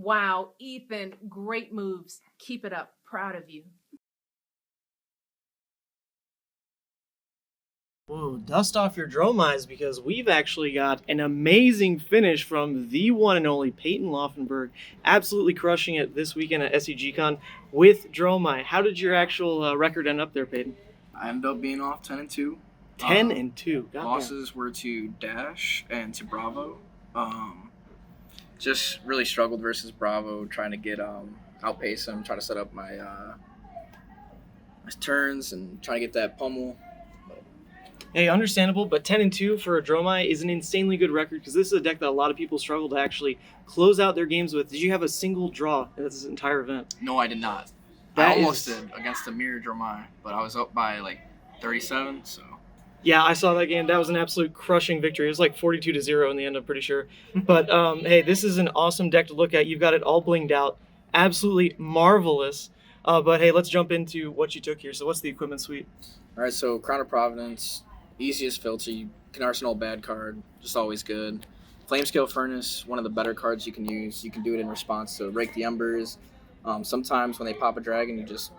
Wow, Ethan, great moves. Keep it up. Proud of you. Whoa, dust off your Dromais, because we've actually got an amazing finish from the one and only Peyton Laufenberg, absolutely crushing it this weekend at SCGCon with Dromai. How did your actual record end up there, Peyton? I ended up being off 10-2. 10-2. Losses were to Dash and to Bravo. Just really struggled versus Bravo, trying to get outpace him, try to set up my turns and try to get that pummel. Hey, understandable, but 10-2 for a Dromai is an insanely good record, because this is a deck that a lot of people struggle to actually close out their games with. Did you have a single draw in this entire event? No, I did not. I almost did against the Mirror Dromai, but I was up by like 37, so. Yeah, I saw that game. That was an absolute crushing victory. It was like 42-0 in the end, I'm pretty sure. But hey, this is an awesome deck to look at. You've got it all blinged out. Absolutely marvelous. But hey, let's jump into what you took here. So what's the equipment suite? All right, so Crown of Providence, easiest filter. You can arsenal a bad card, just always good. Flamescale Furnace, one of the better cards you can use. You can do it in response to Rake the Embers. Sometimes when they pop a dragon, you just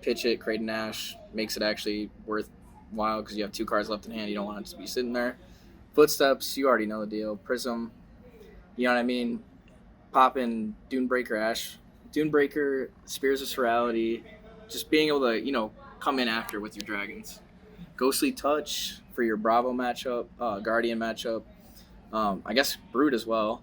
pitch it, create an Ash, makes it actually worthwhile because you have 2 cards left in hand. You don't want it to be sitting there. Footsteps, you already know the deal. Prism, you know what I mean? Pop in Dunebreaker Ash. Dunebreaker, Spears of Sorality, just being able to, come in after with your dragons. Ghostly Touch for your Bravo matchup, Guardian matchup. I guess Brood as well.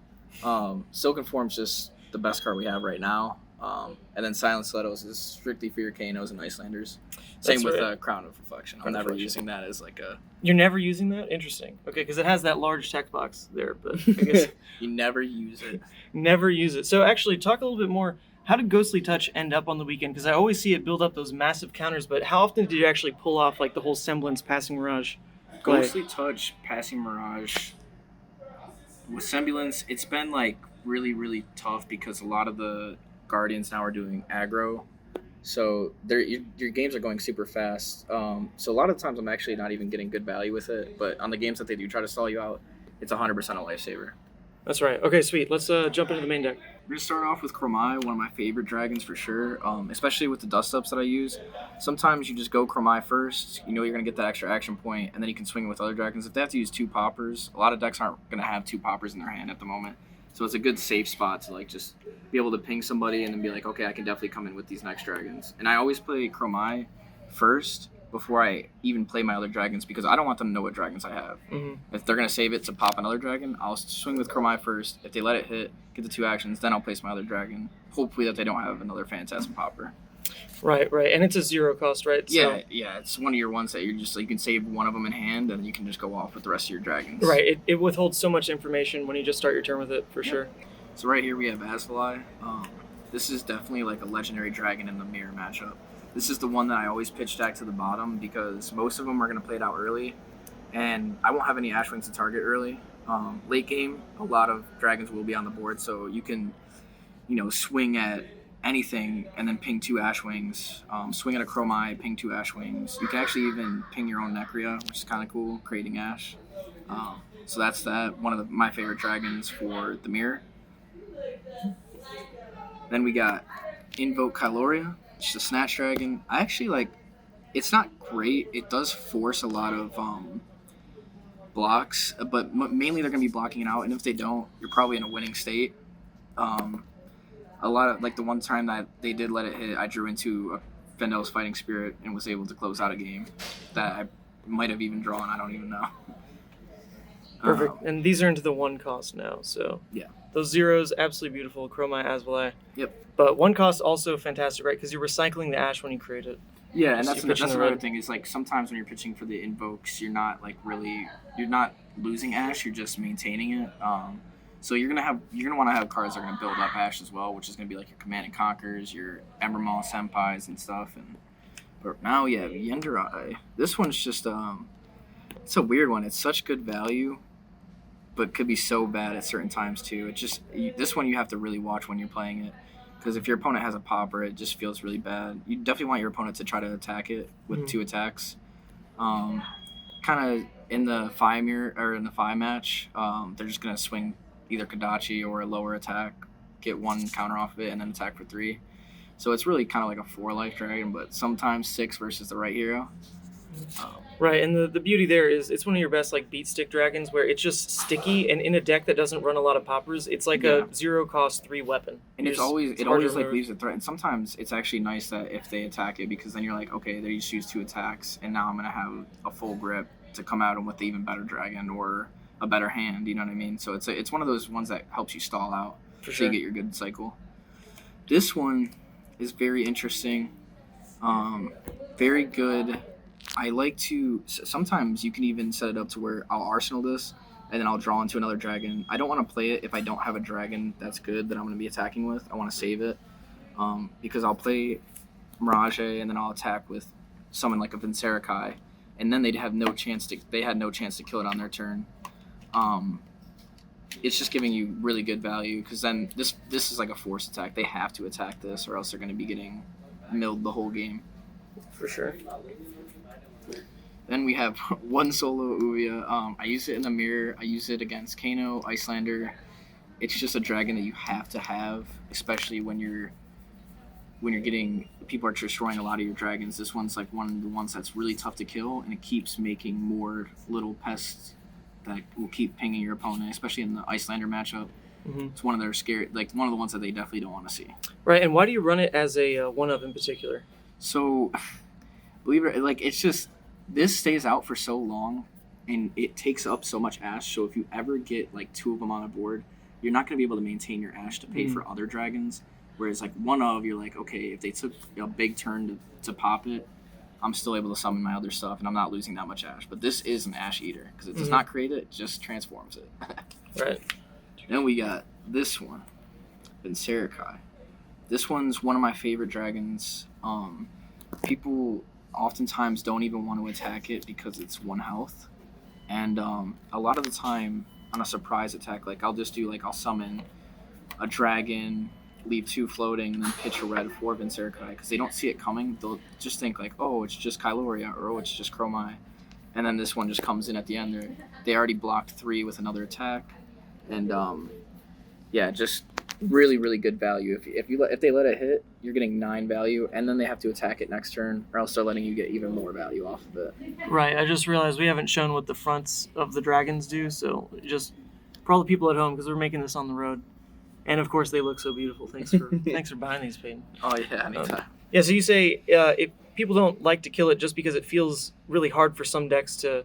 Silken Form's just the best card we have right now. And then Silent Stilettos is strictly for your Kanos and Icelanders. Same with Crown of Reflection. I'm never using that as like a... You're never using that? Interesting. Okay, because it has that large text box there, but I guess... You never use it. Never use it. So actually, talk a little bit more. How did Ghostly Touch end up on the weekend? Because I always see it build up those massive counters, but how often did you actually pull off like the whole Semblance Passing Mirage? Ghostly Touch, Passing Mirage, with Semblance, it's been like really, really tough because a lot of the Guardians now are doing aggro. So your games are going super fast. So a lot of times I'm actually not even getting good value with it, but on the games that they do try to stall you out, it's 100% a lifesaver. That's right. Okay, sweet. Let's jump into the main deck. We're going to start off with Chromai, one of my favorite dragons for sure, especially with the dust-ups that I use. Sometimes you just go Chromai first, you're going to get that extra action point, and then you can swing it with other dragons. If they have to use 2 poppers, a lot of decks aren't going to have 2 poppers in their hand at the moment. So it's a good safe spot to like just be able to ping somebody and then be like, okay, I can definitely come in with these next dragons. And I always play Chromai first before I even play my other dragons because I don't want them to know what dragons I have. Mm-hmm. If they're going to save it to pop another dragon, I'll swing with Chromai first. If they let it hit, get the 2 actions, then I'll place my other dragon. Hopefully that they don't have another Phantasm popper. Right. And it's a 0 cost, right? Yeah, it's one of your ones that you're just you can save one of them in hand and you can just go off with the rest of your dragons. Right. It withholds so much information when you just start your turn with it, for sure. So right here we have Azalea. This is definitely like a legendary dragon in the mirror matchup. This is the one that I always pitch stack to the bottom because most of them are going to play it out early, and I won't have any Ashwings to target early. Late game, a lot of dragons will be on the board, so you can, swing at anything and then ping 2 Ashwings. Swing at a Chromai, ping 2 Ashwings. You can actually even ping your own Necria, which is kind of cool, creating Ash. So that's that. One of my favorite dragons for the mirror. Then we got Invoke Kyloria. It's a Snatch Dragon. I actually it's not great. It does force a lot of blocks, but mainly they're going to be blocking it out, and if they don't, you're probably in a winning state. A lot of, the one time that they did let it hit, I drew into a Fendel's Fighting Spirit and was able to close out a game that I might have even drawn. I don't even know. Perfect. And these are into the 1 cost now, so yeah. Those 0s, absolutely beautiful. Chromai, Azalea. Yep. But 1 cost also fantastic, right? Because you're recycling the Ash when you create it. Yeah, and that's another thing is sometimes when you're pitching for the invokes, you're not you're not losing Ash, you're just maintaining it. So you're gonna want to have cards that are gonna build up Ash as well, which is gonna be like your Command and Conquers, your Embermaw Senpais and stuff. But now you have Yenderai. This one's just it's a weird one. It's such good value, but could be so bad at certain times too. This one you have to really watch when you're playing it. Because if your opponent has a popper, it just feels really bad. You definitely want your opponent to try to attack it with 2 attacks. Kind of in the Fai mirror or in the Fai match, they're just gonna swing either Kodachi or a lower attack get 1 counter off of it, and then attack for 3. So it's really kind of like a 4-life dragon, but sometimes 6 versus the right hero. Right, and the beauty there is it's one of your best like beat stick dragons where it's just sticky, and in a deck that doesn't run a lot of poppers, it's like a 0-cost 3 weapon. And it hard always to like remove. leaves a threat. And sometimes it's actually nice that if they attack it, because then you're like, okay, they just use 2 attacks, and now I'm gonna have a full grip to come at them with the even better dragon or a better hand. You know what I mean? So it's one of those ones that helps you stall out For so sure. you get your good cycle. This one is very interesting, very good. I like to sometimes you can even set it up to where I'll arsenal this and then I'll draw into another dragon. I don't want to play it if I don't have a dragon that's good that I'm going to be attacking with. I want to save it because I'll play Mirage and then I'll attack with someone like a Vincerakai, and then they had no chance to kill it on their turn. It's just giving you really good value because then this is like a force attack. They have to attack this or else they're going to be getting milled the whole game. For sure. Then we have 1 solo Uya. I use it in the mirror. I use it against Kano, Iyslander. It's just a dragon that you have to have, especially when you're getting people are destroying a lot of your dragons. This one's like one of the ones that's really tough to kill, and it keeps making more little pests that will keep pinging your opponent, especially in the Iyslander matchup. Mm-hmm. It's one of their one of the ones that they definitely don't want to see. Right, and why do you run it as a 1-of in particular? So, believe it, it's just this stays out for so long, and it takes up so much ash. So if you ever get like 2 of them on a board, you're not going to be able to maintain your ash to pay for other dragons. Whereas like 1-of, you're like, okay, if they took a big turn to pop it, I'm still able to summon my other stuff, and I'm not losing that much ash. But this is an ash eater because it does not create it; it just transforms it. Right. Then we got this one, Vincerakai. This one's one of my favorite dragons. People oftentimes don't even want to attack it because it's 1 health, and a lot of the time on a surprise attack, like I'll summon a dragon, leave 2 floating, and then pitch a red for Vincerakai because they don't see it coming. They'll just think like, oh, it's just Kyloria, or oh, it's just Chromai, and then this one just comes in at the end. They already blocked 3 with another attack, and just really, really good value. If they let it hit, you're getting 9 value, and then they have to attack it next turn, or else they're letting you get even more value off of it. Right, I just realized we haven't shown what the fronts of the dragons do, so just for all the people at home, because we're making this on the road, and of course they look so beautiful. Thanks for buying these, Peyton. Oh yeah, anytime. Yeah, so you say if people don't like to kill it just because it feels really hard for some decks to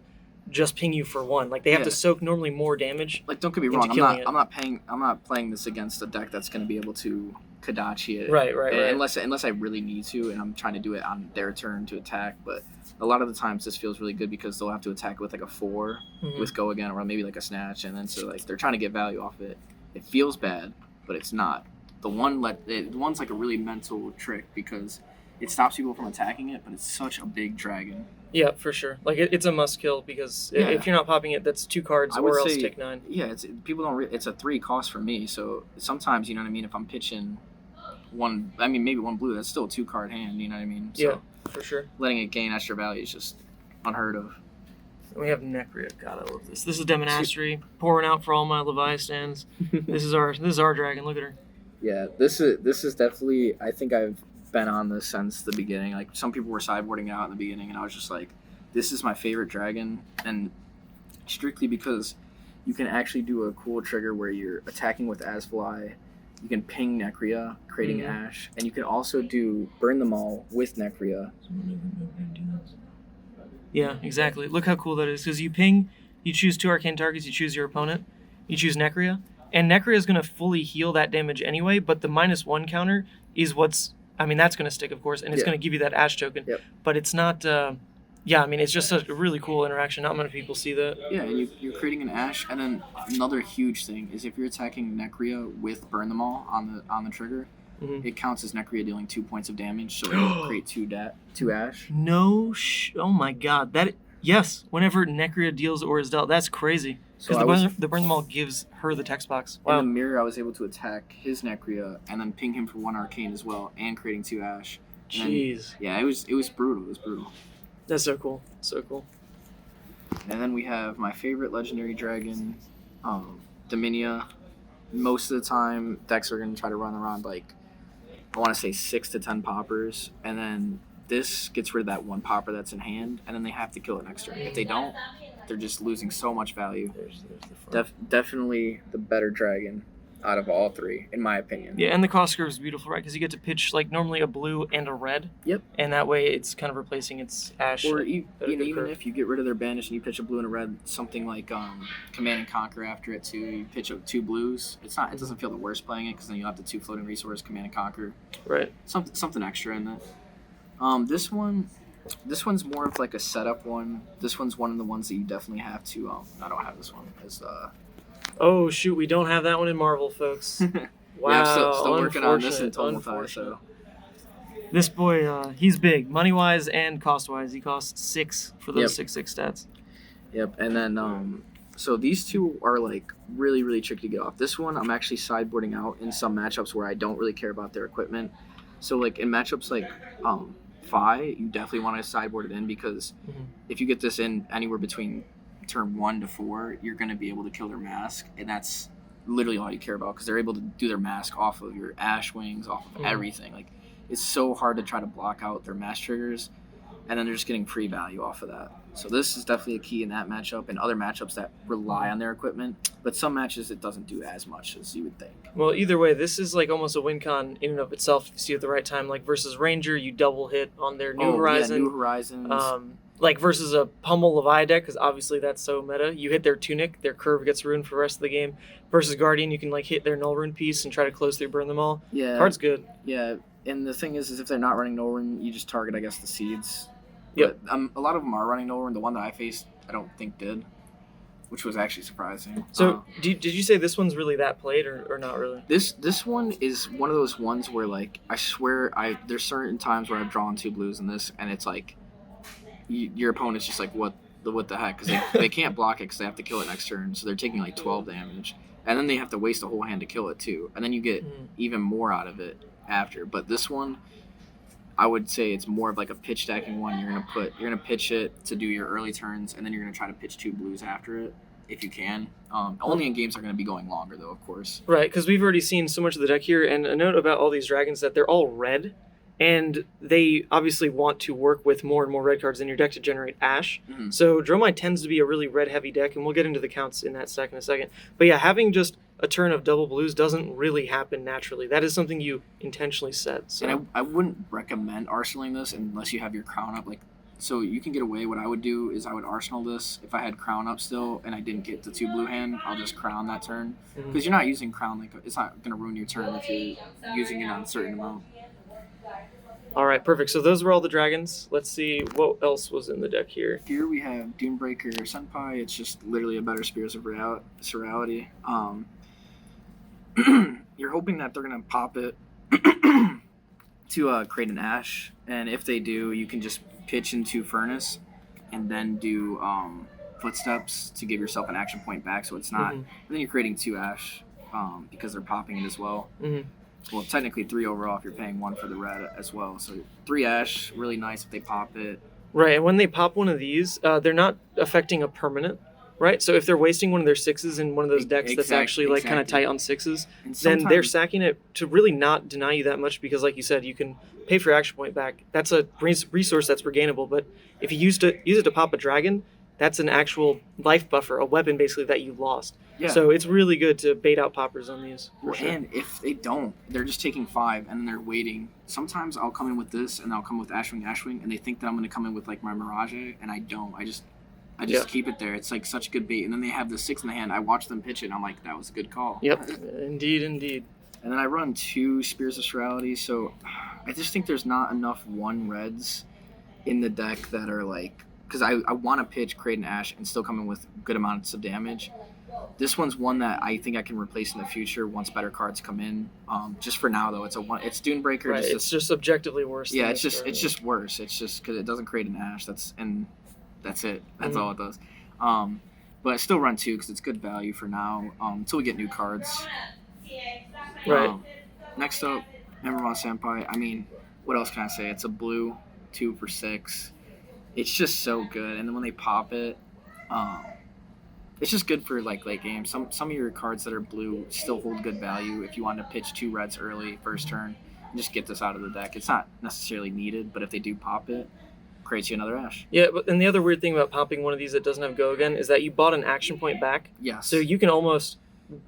just ping you for 1. Like they have to soak normally more damage. Like don't get me wrong, I'm not playing this against a deck that's going to be able to Kadachi it. Right. Unless I really need to, and I'm trying to do it on their turn to attack. But a lot of the times this feels really good because they'll have to attack with like a 4 with go again, or maybe like a snatch, and then so like they're trying to get value off it. It feels bad, but it's not. The one's like a really mental trick because it stops people from attacking it, but it's such a big dragon. Yeah, for sure. Like it's a must kill because if you're not popping it, that's 2 cards or else take 9. Yeah, it's a 3 cost for me. So sometimes, you know what I mean, if I'm pitching maybe 1 blue, that's still a 2-card hand, you know what I mean? So yeah, for sure. Letting it gain extra value is just unheard of. We have Necria. God, I love this. This is Demonastery pouring out for all my Leviathans. This is our dragon. Look at her. Yeah, this is definitely, I think I've been on this since the beginning. Like some people were sideboarding out in the beginning, and I was just like, this is my favorite dragon, and strictly because you can actually do a cool trigger where you're attacking with Asfly. You can ping Necria, creating ash, and you can also do burn them all with Necria. Yeah, exactly. Look how cool that is. Because you ping, you choose 2 arcane targets, you choose your opponent, you choose Necria, and Necria is going to fully heal that damage anyway, but the -1 counter is that's going to stick, of course, and it's going to give you that ash token. Yep. But it's not, it's just a really cool interaction. Not many people see that. Yeah, and you're creating an ash, and then another huge thing is if you're attacking Necria with burn them all on the trigger, it counts as Necria dealing 2 points of damage, so it'll create 2 ash. Oh my god. Yes, whenever Necria deals or is dealt, that's crazy. Because the burn them all gives her the text box. Wow. In the mirror, I was able to attack his Necria and then ping him for 1 arcane as well, and creating 2 ash. Jeez. It was brutal. It was brutal. That's so cool. So cool. And then we have my favorite legendary dragon, Dominia. most of the time decks are going to try to run around like, I want to say 6 to 10 poppers, and then this gets rid of that one popper that's in hand, and then they have to kill it next turn. If they don't, they're just losing so much value. There's the front. Definitely the better dragon out of all three, in my opinion. Yeah, and the cost curve is beautiful, right? Because you get to pitch like normally a blue and a red. Yep. And that way it's kind of replacing its ash. Or at a good even curve. if you get rid of their banish and you pitch a blue and a red, something like Command and Conquer after it too. You pitch up 2 blues. It doesn't feel the worst playing it because then you have the 2 floating resource Command and Conquer. Right. Something extra in that. This one's more of like a setup one. This one's one of the ones that you definitely have to. I don't have this one. Oh shoot, we don't have that one in Marvel, folks. Wow. Yeah, I'm still working on this in unfortunate, Tumultai, so. This boy, he's big, money wise and cost wise. He costs 6 for those 6/6 stats. Yep, and then so these two are like really really tricky to get off. This one I'm actually sideboarding out in some matchups where I don't really care about their equipment. So like in matchups like Fai, you definitely want to sideboard it in because if you get this in anywhere between turn 1 to 4, you're going to be able to kill their mask, and that's literally all you care about because they're able to do their mask off of your ash wings, off of everything. Like it's so hard to try to block out their mask triggers, and then they're just getting free value off of that. So this is definitely a key in that matchup and other matchups that rely on their equipment, but some matches it doesn't do as much as you would think. Well, either way, this is like almost a win con in and of itself if you see it at the right time. Like versus Ranger, you double hit on their New Horizon. Yeah, New Horizons. Like versus a Pummel Levi deck, because obviously that's so meta. You hit their Tunic, their curve gets ruined for the rest of the game. Versus Guardian, you can like hit their Null Rune piece and try to close through, burn them all. Yeah. Card's good. Yeah, and the thing is if they're not running Null Rune, you just target, I guess, the seeds. Yep. But, a lot of them are running Null Rune. The one that I faced, I don't think did, which was actually surprising. So did you say this one's really that played or not really? This one is one of those ones where like I swear there's certain times where I've drawn 2 blues in this, and it's like your opponent's just like what the heck, because they can't block it because they have to kill it next turn, so they're taking like 12 damage, and then they have to waste a whole hand to kill it too, and then you get even more out of it after. But this one, I would say it's more of like a pitch stacking one. You're gonna pitch it to do your early turns, and then you're gonna try to pitch 2 blues after it if you can. Only in games that are gonna be going longer though, of course. Right, because we've already seen so much of the deck here, and a note about all these dragons that they're all red. And they obviously want to work with more and more red cards in your deck to generate ash. So Dromai tends to be a really red-heavy deck, and we'll get into the counts in that stack in a second. But yeah, having just a turn of double blues doesn't really happen naturally. That is something you intentionally set. So. And I wouldn't recommend arsenaling this unless you have your crown up. Like, so you can get away. What I would do is I would arsenal this. If I had crown up still and I didn't get the 2 blue hand, I'll just crown that turn. Because you're not using crown. Like, it's not going to ruin your turn if you're using it on a certain amount. All right, perfect. So those were all the dragons. Let's see what else was in the deck here. Here we have Doomebreaker Senpai. It's just literally a better Spears of Surreality. You're hoping that they're going to pop it to create an Ash. And if they do, you can just pitch into Furnace and then do Footsteps to give yourself an action point back so it's not... And then you're creating 2 Ash because they're popping it as well. Well, technically 3 overall if you're paying 1 for the red as well. So 3 ash, really nice if they pop it. Right, and when they pop one of these, they're not affecting a permanent, right? So if they're wasting one of their 6s in one of those decks that's actually like kind of tight on 6s, then they're sacking it to really not deny you that much because, like you said, you can pay for your action point back. That's a resource that's regainable, but if you use it to pop a dragon, that's an actual life buffer, a weapon basically that you lost. Yeah. So it's really good to bait out poppers on these. Sure. And if they don't, they're just taking 5 and then they're waiting. Sometimes I'll come in with this and I'll come with Ashwing, and they think that I'm going to come in with like my Mirage, and I don't. I just keep it there. It's like such a good bait. And then they have the 6 in the hand. I watch them pitch it and I'm like, that was a good call. Yep, indeed. And then I run 2 Spears of Surreality, so I just think there's not enough 1 reds in the deck that are like, because I want to pitch, create an Ash, and still come in with good amounts of damage. This one's one that I think I can replace in the future once better cards come in. Just for now though, it's Dunebreaker. Right, it's just objectively worse. Yeah, it's just worse. It's just because it doesn't create an Ash. That's it. That's all it does. But I still run 2 because it's good value for now until we get new cards. Right. Next up, Emerald Senpai. I mean, what else can I say? It's a blue 2 for 6. It's just so good. And then when they pop it, it's just good for like late game. Some of your cards that are blue still hold good value if you want to pitch 2 reds early first turn and just get this out of the deck. It's not necessarily needed, but if they do pop it, creates you another ash. Yeah, but and the other weird thing about popping one of these that doesn't have go again is that you bought an action point back. Yes. So you can almost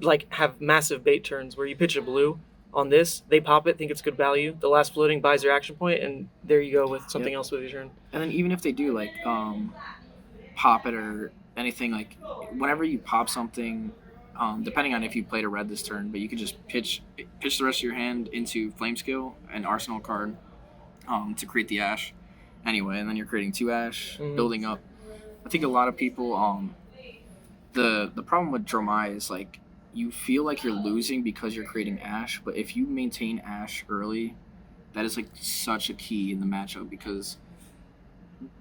like have massive bait turns where you pitch a blue on this, they pop it, think it's good value. The last floating buys your action point, and there you go with something else with your turn. And then even if they do like pop it or anything, like whenever you pop something, depending on if you played a red this turn, but you could just pitch the rest of your hand into Flame Skill and Arsenal card to create the ash. Anyway, and then you're creating 2 ash, building up. I think a lot of people, the problem with Dromai is like you feel like you're losing because you're creating ash, but if you maintain ash early, that is like such a key in the matchup, because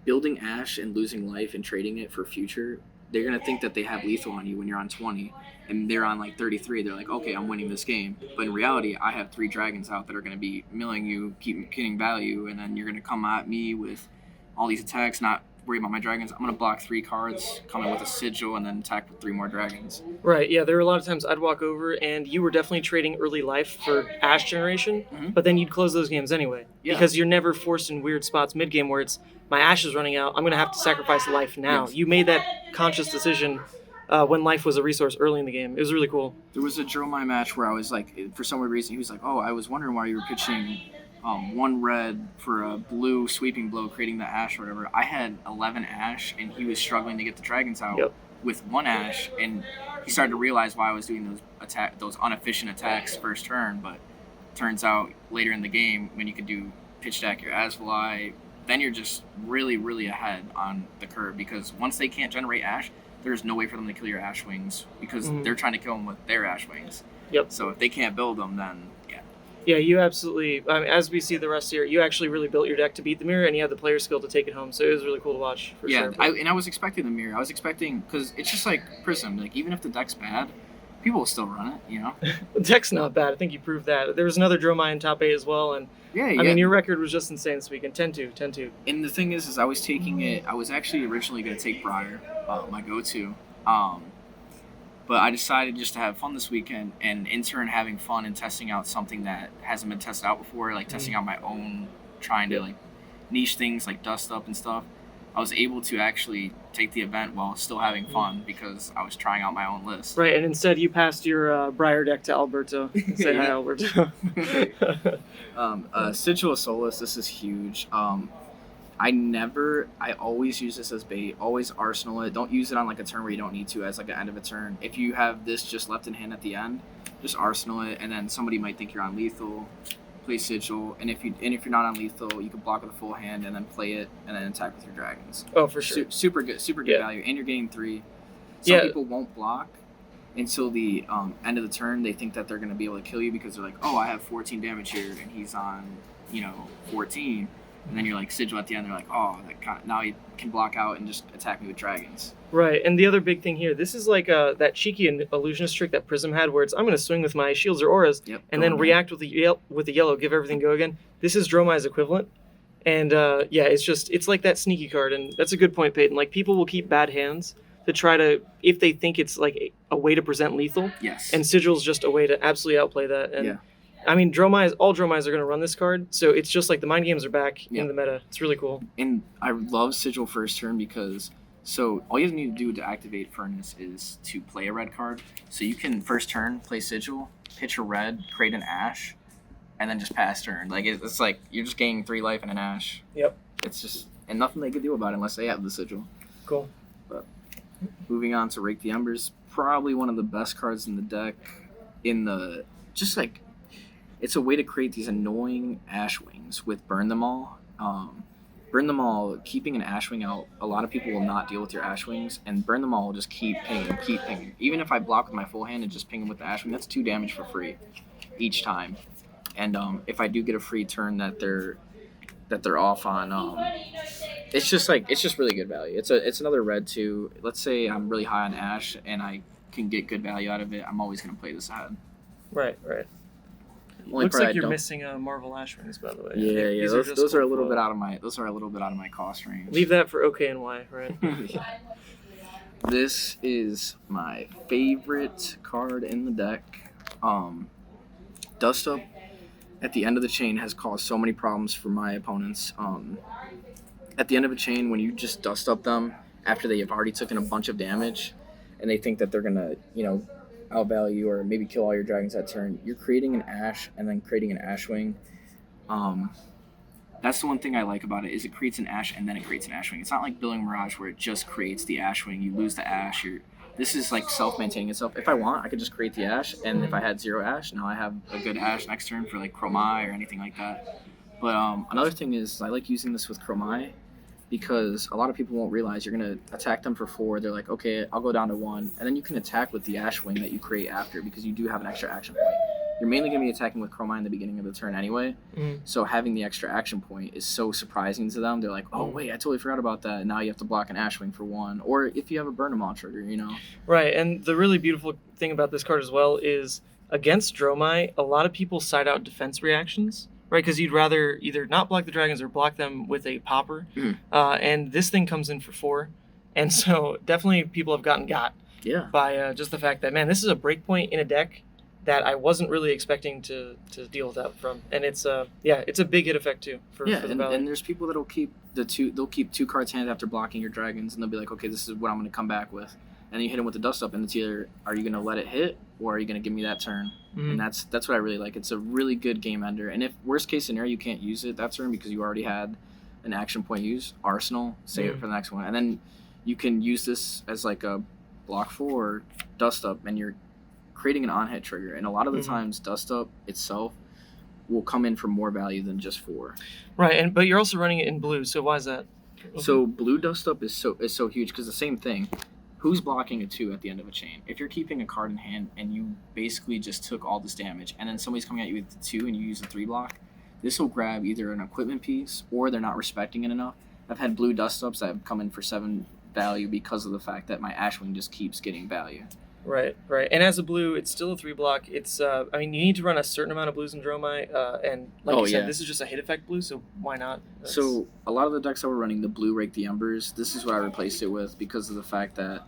building ash and losing life and trading it for future, they're gonna think that they have lethal on you when you're on 20 and they're on like 33. They're like, okay, I'm winning this game, but in reality I have 3 dragons out that are gonna be milling you, keep getting value, and then you're gonna come at me with all these attacks, not worry about my dragons. I'm gonna block 3 cards, come in with a sigil, and then attack with 3 more dragons. Right, yeah, there were a lot of times I'd walk over and you were definitely trading early life for ash generation, but then you'd close those games anyway. Yeah. Because you're never forced in weird spots mid-game where it's, my ash is running out, I'm going to have to sacrifice life now. Yes. You made that conscious decision when life was a resource early in the game. It was really cool. There was a Dromai match where I was like, for some weird reason, he was like, oh, I was wondering why you were pitching 1 red for a blue sweeping blow, creating the ash or whatever. I had 11 ash, and he was struggling to get the dragons out with 1 ash, and he started to realize why I was doing those inefficient attacks first turn. But turns out later in the game, when you could do pitch deck your Azalea, then you're just really, really ahead on the curve, because once they can't generate ash, there's no way for them to kill your ash wings, because they're trying to kill them with their ash wings. Yep. So if they can't build them, then yeah, you absolutely, I mean, as we see the rest here, you actually really built your deck to beat the mirror, and you had the player skill to take it home, so it was really cool to watch, for sure. Yeah, I was expecting the mirror. I was expecting, because it's just like Prism, like even if the deck's bad, people will still run it, you know? The deck's not bad, I think you proved that. There was another Dromai in top 8 as well, and I mean, your record was just insane this weekend, 10-2, 10-2. And the thing is I was taking it, I was actually originally going to take Briar, my go-to, but I decided just to have fun this weekend, and in turn having fun and testing out something that hasn't been tested out before, like testing out my own, trying to like niche things like dust up and stuff. I was able to actually take the event while still having fun, because I was trying out my own list. Right, and instead you passed your Briar deck to Alberto. Say hi, Alberto. Sigil of Solace, this is huge. I always use this as bait, always arsenal it. Don't use it on like a turn where you don't need to, as like an end of a turn. If you have this just left in hand at the end, just arsenal it, and then somebody might think you're on lethal, play Sigil, and if you're not on lethal, you can block with a full hand and then play it and then attack with your dragons. Oh, for sure. Super good value, and you're getting 3. Some people won't block until the end of the turn. They think that they're going to be able to kill you because they're like, oh, I have 14 damage here, and he's on 14. And then you're like Sigil at the end. They're like, oh, now he can block out and just attack me with dragons. Right, and the other big thing here, this is like that cheeky illusionist trick that Prism had, where it's I'm going to swing with my shields or auras, and then react with the yellow, give everything go again. This is Dromai's equivalent, and it's like that sneaky card, and that's a good point, Peyton. Like, people will keep bad hands to try to, if they think it's like a way to present lethal. Yes. And Sigil's just a way to absolutely outplay that. And I mean, all Dromais are going to run this card, so it's just like the mind games are back in the meta. It's really cool. And I love Sigil first turn because, so all you need to do to activate Furnace is to play a red card. So you can first turn, play Sigil, pitch a red, create an ash, and then just pass turn. Like, it's like you're just gaining 3 life and an ash. Yep. It's just, and nothing they can do about it unless they have the Sigil. Cool. But moving on to Rake the Embers, probably one of the best cards in the deck. It's a way to create these annoying ash wings with Burn Them All. Burn Them All, keeping an ash wing out, a lot of people will not deal with your ash wings, and Burn Them All will just keep pinging. Even if I block with my full hand and just ping them with the ash wing, that's 2 damage for free each time. And if I do get a free turn that they're off on, it's just really good value. It's another red too. Let's say I'm really high on ash and I can get good value out of it. I'm always gonna play this ahead. Right. Looks like you're missing Marvel Ash Wings, by the way. Yeah. Those are a little bit out of my cost range. Leave that for OK and Y, right? This is my favorite card in the deck. Dust Up at the end of the chain has caused so many problems for my opponents. At the end of a chain, when you just Dust Up them after they have already taken a bunch of damage and they think that they're going to, outvalue or maybe kill all your dragons that turn, you're creating an Ash and then creating an Ashwing. That's the one thing I like about it is it creates an Ash and then it creates an Ashwing. It's not like Billing Mirage where it just creates the Ashwing. You lose the Ash. This is like self-maintaining itself. If I want, I could just create the Ash, and if I had 0 Ash, now I have a good Ash next turn for like Chromai or anything like that. But another thing is I like using this with Chromai because a lot of people won't realize you're going to attack them for 4. They're like, okay, I'll go down to 1. And then you can attack with the Ashwing that you create after because you do have an extra action point. You're mainly going to be attacking with Chromai in the beginning of the turn anyway. So having the extra action point is so surprising to them. They're like, oh, wait, I totally forgot about that. And now you have to block an Ashwing for 1. Or if you have a Burn 'em All trigger, Right, and the really beautiful thing about this card as well is against Dromai, a lot of people side out defense reactions, right? Because you'd rather either not block the dragons or block them with a popper. And this thing comes in for 4. And so definitely people have gotten got by just the fact that, man, this is a breakpoint in a deck that I wasn't really expecting to deal with that from. And it's it's a big hit effect too for the value. And there's people that'll keep they'll keep 2 cards hand after blocking your dragons, and they'll be like, okay, this is what I'm going to come back with. And then you hit them with the Dust Up, and it's either are you going to let it hit or are you going to give me that turn? And that's what I really like. It's a really good game ender. And if worst case scenario you can't use it that turn because you already had an action point use, Arsenal, save it for the next one. And then you can use this as like a block 4 Dust Up, and you're creating an on-hit trigger. And a lot of the times Dust Up itself will come in for more value than just 4. Right, but you're also running it in blue, so why is that? So blue Dust Up is so huge because the same thing. Who's blocking a 2 at the end of a chain? If you're keeping a card in hand and you basically just took all this damage and then somebody's coming at you with the 2 and you use a 3 block, this will grab either an equipment piece or they're not respecting it enough. I've had blue Dust Ups that have come in for 7 value because of the fact that my Ashwing just keeps getting value. Right. And as a blue, it's still a 3 block. It's you need to run a certain amount of blues in Dromai, and like you said, this is just a hit effect blue, so why not? So a lot of the decks that were running the blue Rake the Embers, this is what I replaced it with because of the fact that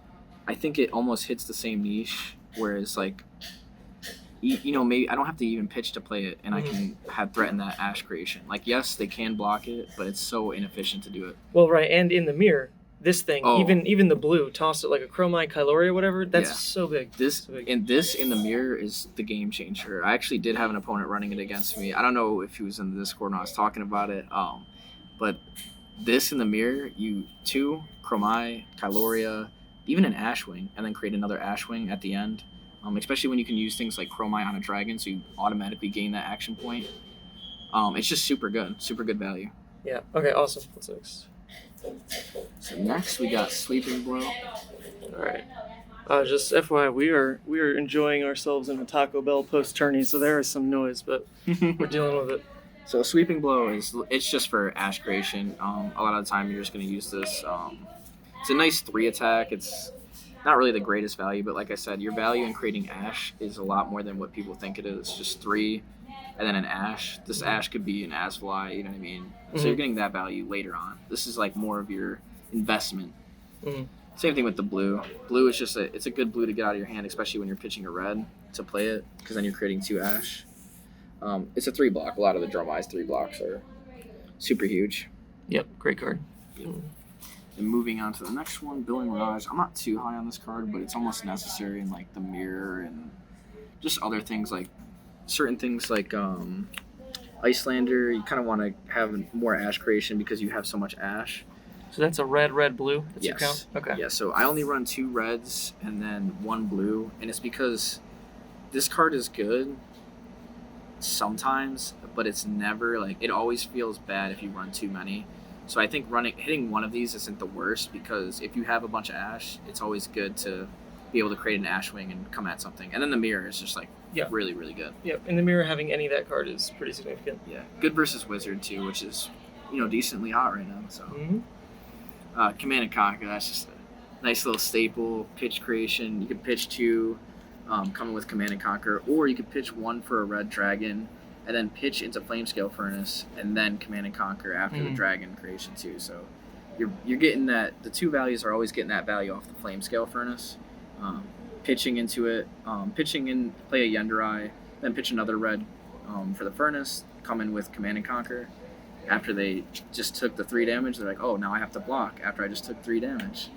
I think it almost hits the same niche, whereas like, maybe I don't have to even pitch to play it, and I can threaten that Ash creation. Like, yes, they can block it, but it's so inefficient to do it. Well, right, and in the mirror, this thing, even the blue, toss it like a Chromai, Kyloria, whatever, that's so big. This in the mirror is the game changer. I actually did have an opponent running it against me. I don't know if he was in the Discord when I was talking about it, but this in the mirror, you 2 Chromai, Kyloria, even an Ashwing, and then create another Ashwing at the end. Especially when you can use things like Chromai on a dragon, so you automatically gain that action point. It's just super good value. Yeah. Okay. Awesome. What's next? So next we got Sweeping Blow. All right. Just FYI, we are enjoying ourselves in a Taco Bell post tourney, so there is some noise, but we're dealing with it. So Sweeping Blow it's just for Ash creation. A lot of the time you're just going to use this. It's a nice 3 attack. It's not really the greatest value, but like I said, your value in creating Ash is a lot more than what people think it is. It's just 3, and then an Ash. This Ash could be an Asfly, you know what I mean? So you're getting that value later on. This is like more of your investment. Same thing with the blue. Blue is just it's a good blue to get out of your hand, especially when you're pitching a red to play it, because then you're creating 2 Ash. It's a 3 block. A lot of the Dromai's 3 blocks are super huge. Yep, great card. Yep. And moving on to the next one, Billing Mirage. I'm not too high on this card, but it's almost necessary in like the mirror and just other things like certain things like Iyslander. You kind of want to have more Ash creation because you have so much Ash. So that's a red, blue? That's your count? Okay. Yeah, so I only run 2 reds and then 1 blue, and it's because this card is good sometimes, but it's never like, it always feels bad if you run too many. So I think hitting one of these isn't the worst because if you have a bunch of Ash, it's always good to be able to create an Ashwing and come at something. And then the mirror is just like really, really good. Yep, in the mirror having any of that card is pretty significant. Yeah, good versus Wizard too, which is decently hot right now. So Command and Conquer, that's just a nice little staple. Pitch creation, you can pitch 2 coming with Command and Conquer, or you could pitch 1 for a red dragon and then pitch into Flamescale Furnace and then Command and Conquer after the dragon creation too. So you're getting that. The two values are always getting that value off the flame scale furnace. Pitching into it, pitching in, play a Yendrai, then pitch another red for the furnace, come in with Command and Conquer. After they just took the 3 damage, they're like, oh, now I have to block after I just took 3 damage.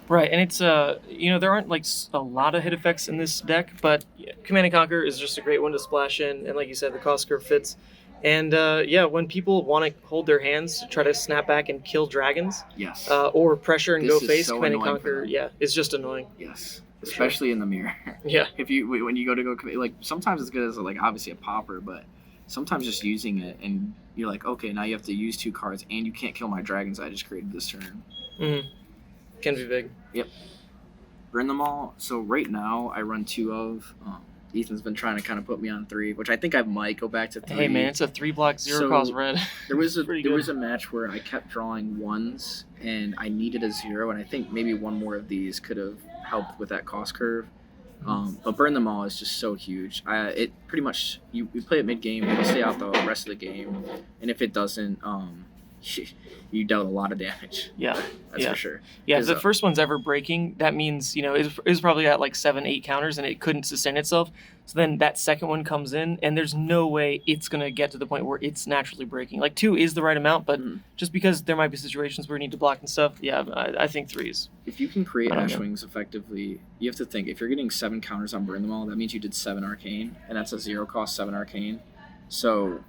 Right, and it's there aren't like a lot of hit effects in this deck, but Command and Conquer is just a great one to splash in, and like you said, the cost curve fits. And when people want to hold their hands to try to snap back and kill dragons, Yes. Or pressure and This go is face, so Command and annoying for Conquer, them. it's just annoying. Yes. Especially in the mirror. Yeah. If you when you go to like sometimes it's good as like obviously a popper, but sometimes just using it and you're like, okay, now you have to use 2 cards and you can't kill my dragons I just created this turn. Mm-hmm. Can be big. Yep. Burn them all. So right now I run 2 of. Ethan's been trying to kind of put me on 3, which I think I might go back to 3. Hey man, it's a 3-block 0 cost red. There was a Pretty there good. was a match where I kept drawing 1s and I needed a 0, and I think maybe one more of these could have helped with that cost curve. But burn them all is just so huge. It pretty much you play it mid game, it'll stay out the rest of the game, and if it doesn't, you dealt a lot of damage. Yeah. That's for sure. Yeah, if 'Cause, the first one's ever breaking, that means, it was probably at like 7-8 counters and it couldn't sustain itself. So then that second one comes in and there's no way it's going to get to the point where it's naturally breaking. Like 2 is the right amount, but just because there might be situations where you need to block and stuff, I think 3 is. If you can create I don't Ash know. Wings effectively, you have to think, if you're getting 7 counters on Burn Them All, that means you did 7 Arcane, and that's a 0 cost 7 Arcane. So,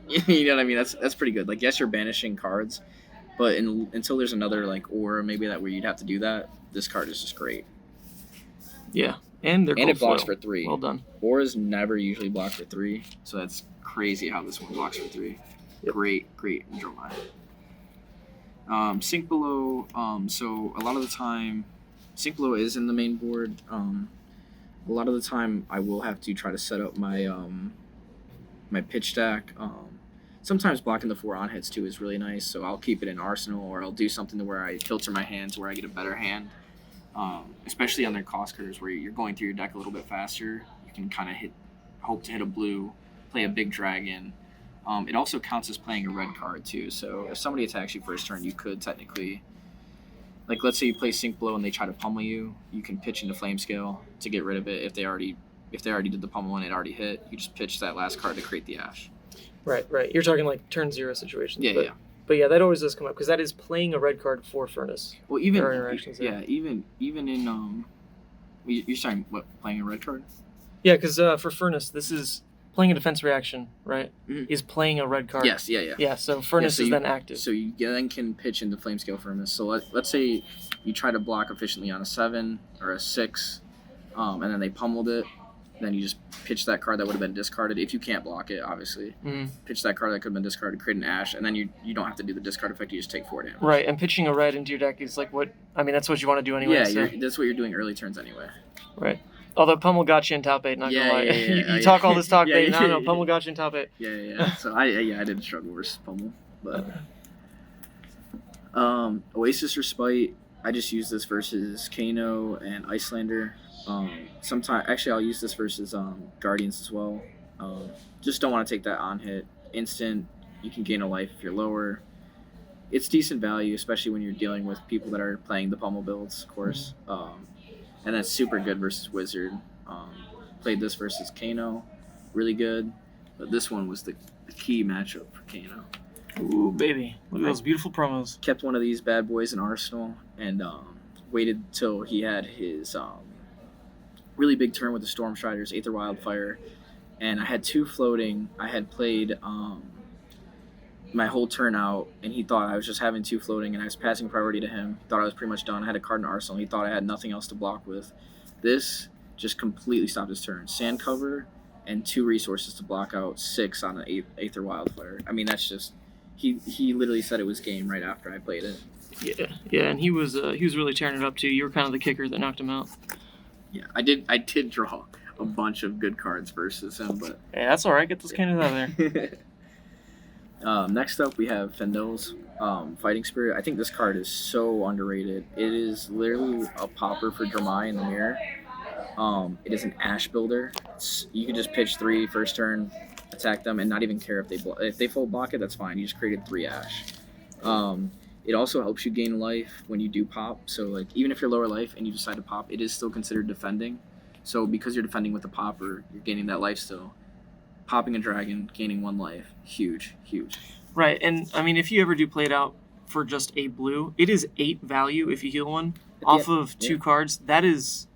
you know what I mean? That's pretty good. Like, yes, you're banishing cards, but until there's another, like, aura maybe that where you'd have to do that, this card is just great. Yeah, and they're And it gold blocks foil. for 3. Well done. Auras never usually block for 3, so that's crazy how this one blocks for 3. Yep. Great Dromai. Sink Below, so a lot of the time, Sink Below is in the main board. A lot of the time I will have to try to set up my my pitch stack. Sometimes blocking the 4 on hits too is really nice, so I'll keep it in Arsenal, or I'll do something to where I filter my hand to where I get a better hand. Especially on their cost curves where you're going through your deck a little bit faster, you can kind of hope to hit a blue, play a big dragon. It also counts as playing a red card too, so if somebody attacks you first turn, you could technically, like let's say you play Sink Below and they try to pummel you, you can pitch into Flame Scale to get rid of it. If they already did the pummel and it already hit, you just pitch that last card to create the Ash. Right. You're talking like turn 0 situations. Yeah. But yeah, that always does come up because that is playing a red card for Furnace. Well, even There are interactions there. even in you're saying what, playing a red card? Yeah, because for Furnace, this is playing a defense reaction, right? Mhm. Is playing a red card. Yes, yeah. Yeah, so Furnace so is you- then active. So you then can pitch into Flame Scale Furnace. So let's say you try to block efficiently on a 7 or a 6, and then they pummeled it. Then you just pitch that card that would have been discarded. If you can't block it, obviously. Pitch that card that could have been discarded, create an Ash, and then you don't have to do the discard effect, you just take 4 damage. Right, and pitching a red into your deck is like that's what you want to do anyway. Yeah, so. that's what you're doing early turns anyway. Right. Although Pummel got you in top 8, not gonna lie. Yeah. you talk all this talk, Yeah, bait. yeah, No, yeah. Pummel got you in top 8. Yeah. So I didn't struggle versus Pummel. But Oasis Respite, I just use this versus Kano and Iyslander. Actually I'll use this versus Guardians as well. Just don't want to take that on hit. Instant, you can gain a life if you're lower. It's decent value, especially when you're dealing with people that are playing the Pummel builds, of course. And that's super good versus Wizard. Played this versus Kano, really good. But this one was the key matchup for Kano. Ooh, baby. Look at those beautiful promos. Kept one of these bad boys in Arsenal and waited till he had his really big turn with the Storm Striders, Aether Wildfire. And I had 2 floating. I had played my whole turn out, and he thought I was just having 2 floating, and I was passing priority to him. Thought I was pretty much done. I had a card in Arsenal. He thought I had nothing else to block with. This just completely stopped his turn. Sand cover and 2 resources to block out 6 on an Aether Wildfire. I mean, that's just... He literally said it was game right after I played it. Yeah, and he was really tearing it up too. You were kind of the kicker that knocked him out. Yeah, I did draw a bunch of good cards versus him, but... Yeah, that's all right. Get those cannons out of there. Next up, we have Fendel's Fighting Spirit. I think this card is so underrated. It is literally a popper for Dromai in the mirror. It is an Ash builder. You can just pitch 3 first turn, attack them, and not even care if they full block it. That's fine. You just created 3 Ash. It also helps you gain life when you do pop. So like even if you're lower life and you decide to pop, it is still considered defending. So because you're defending with the popper, you're gaining that life still. Popping a dragon, gaining 1 life, huge, huge. Right, and I mean, if you ever do play it out for just a blue, it is 8 value if you heal one off of 2 cards. That's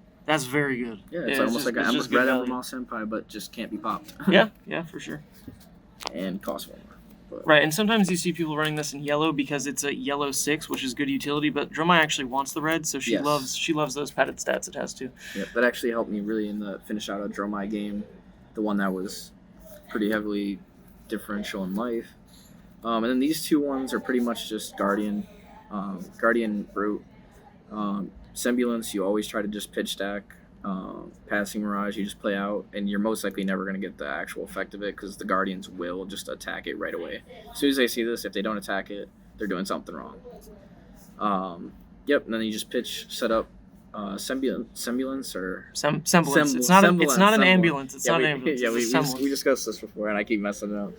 very good. Yeah, it's almost like a Red Emblem Senpai, but just can't be popped. yeah, for sure. And costs 1 more. But. Right, and sometimes you see people running this in yellow because it's a yellow 6, which is good utility, but Dromai actually wants the red, so she loves those padded stats it has too. Yep, that actually helped me really in the finish out of Dromai game, the one that was pretty heavily differential in life. And then these 2 ones are pretty much just Guardian Brute. Semblance, you always try to just pitch stack. Passing Mirage, you just play out, and you're most likely never going to get the actual effect of it because the Guardians will just attack it right away. As soon as they see this, if they don't attack it, they're doing something wrong. Yep, and then you just pitch, set up Semblance or... Semblance. It's not an ambulance. It's not an ambulance. Yeah, we discussed this before, and I keep messing it up.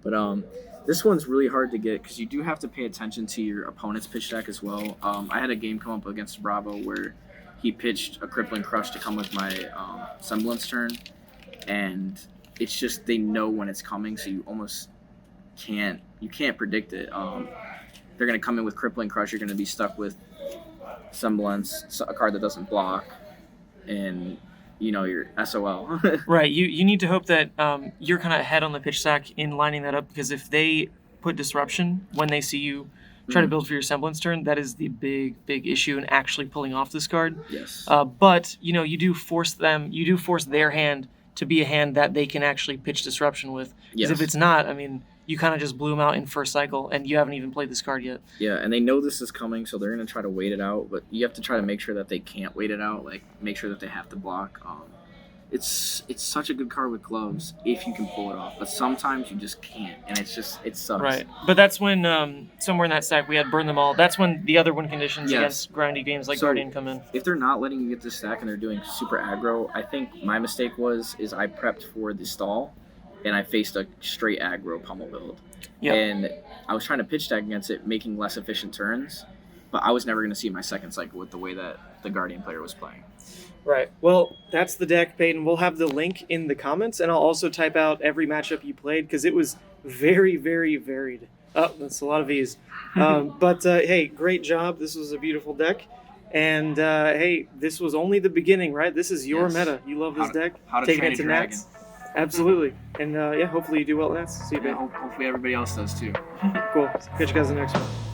But this one's really hard to get because you do have to pay attention to your opponent's pitch deck as well. I had a game come up against Bravo where he pitched a Crippling Crush to come with my Semblance turn, and it's just they know when it's coming, so you almost can't predict it. They're going to come in with Crippling Crush, you're going to be stuck with Semblance, a card that doesn't block, and you're SOL. Right, you need to hope that you're kind of ahead on the pitch stack in lining that up, because if they put Disruption when they see you try to build for your Semblance turn, that is the big issue in actually pulling off this card. Yes. But you do force their hand to be a hand that they can actually pitch Disruption with. Because if it's not, I mean, you kind of just blew them out in first cycle, and you haven't even played this card yet. Yeah, and they know this is coming, so they're going to try to wait it out, but you have to try to make sure that they can't wait it out, like make sure that they have to block. It's such a good card with gloves if you can pull it off, but sometimes you just can't, and it sucks. Right, but that's when somewhere in that stack we had Burn Them All. That's when the other win conditions against grindy games like Guardian come in. If they're not letting you get this stack and they're doing super aggro, I think my mistake is I prepped for the stall, and I faced a straight aggro pummel build. Yep. And I was trying to pitch stack against it, making less efficient turns, but I was never going to see my second cycle with the way that the Guardian player was playing. Right. Well, that's the deck, Peyton. We'll have the link in the comments, and I'll also type out every matchup you played because it was very, very varied. Oh, that's a lot of V's. But hey, great job. This was a beautiful deck. And hey, this was only the beginning, right? This is your meta. You love this deck. How to taking train it to a dragon. Nats. Absolutely. And hopefully you do well at Nats. See you, Peyton. Hopefully everybody else does too. Cool. Catch you guys in the next one.